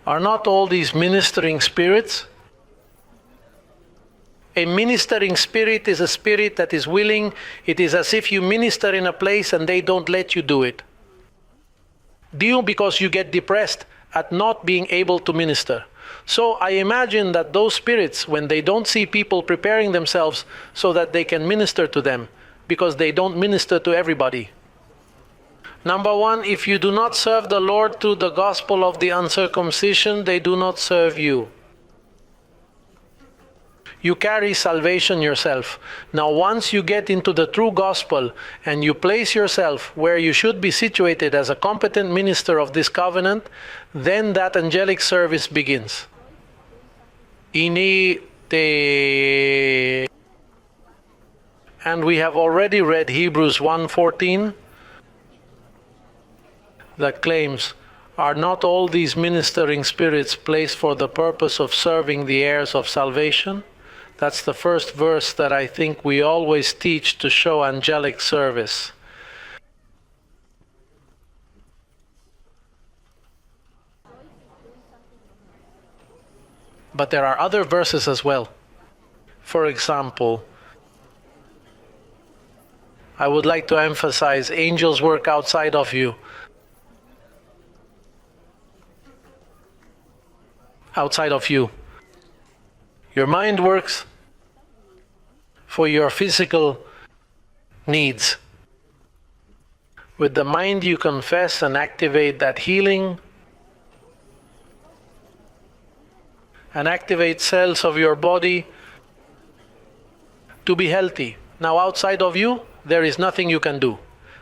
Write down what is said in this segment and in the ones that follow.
Are not all these ministering spirits? A ministering spirit is a spirit that is willing. It is as if you minister in a place and they don't let you do it. Because you get depressed at not being able to minister. So I imagine that those spirits, when they don't see people preparing themselves so that they can minister to them, because they don't minister to everybody. Number one, if you do not serve the Lord through the gospel of the uncircumcision, they do not serve you. You carry salvation yourself. Now once you get into the true gospel and you place yourself where you should be situated as a competent minister of this covenant, then that angelic service begins. And we have already read Hebrews 1:14 that claims, are not all these ministering spirits placed for the purpose of serving the heirs of salvation? That's the first verse that I think we always teach to show angelic service. But there are other verses as well. For example, I would like to emphasize angels work outside of you. Outside of you. Your mind works for your physical needs. With the mind you confess and activate that healing and activate cells of your body to be healthy. Now outside of you, there is nothing you can do.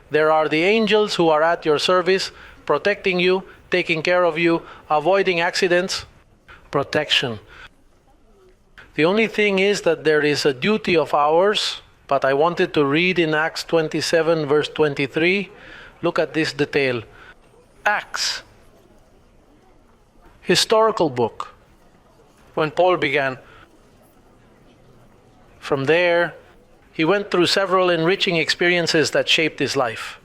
There are the angels who are at your service, protecting you, taking care of you, avoiding accidents, protection. The only thing is that there is a duty of ours, but I wanted to read in Acts 27 verse 23. Look at this detail. Acts, historical book, when Paul began. From there, he went through several enriching experiences that shaped his life.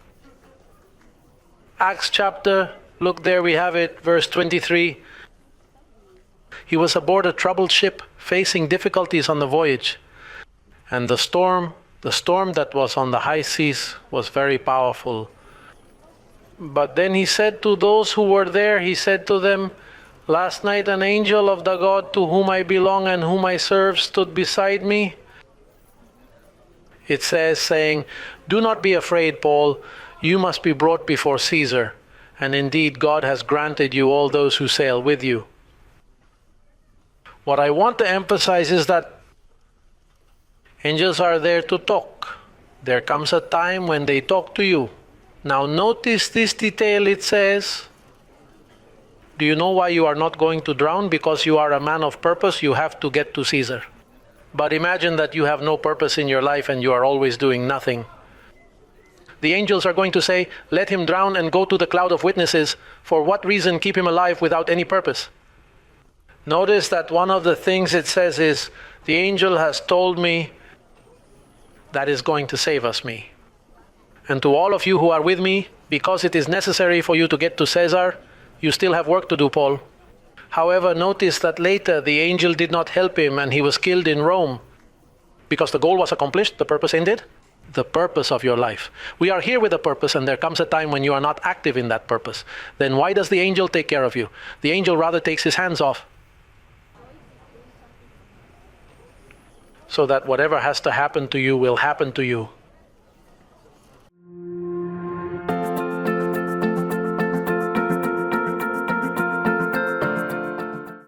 Acts chapter, look there we have it, verse 23. He was aboard a troubled ship, facing difficulties on the voyage. And the storm that was on the high seas was very powerful. But then he said to those who were there, he said to them, last night an angel of the God to whom I belong and whom I serve stood beside me. It says, saying, do not be afraid, Paul, you must be brought before Caesar. And indeed God has granted you all those who sail with you. What I want to emphasize is that angels are there to talk. There comes a time when they talk to you. Now notice this detail. It says, do you know why you are not going to drown? Because you are a man of purpose, you have to get to Caesar. But imagine that you have no purpose in your life and you are always doing nothing. The angels are going to say, let him drown and go to the cloud of witnesses. For what reason keep him alive without any purpose? Notice that one of the things it says is, the angel has told me that is going to save us, me. And to all of you who are with me, because it is necessary for you to get to Caesar, you still have work to do, Paul. However, notice that later the angel did not help him and he was killed in Rome. Because the goal was accomplished, the purpose ended. The purpose of your life. We are here with a purpose, and there comes a time when you are not active in that purpose. Then why does the angel take care of you? The angel rather takes his hands off. So that whatever has to happen to you will happen to you.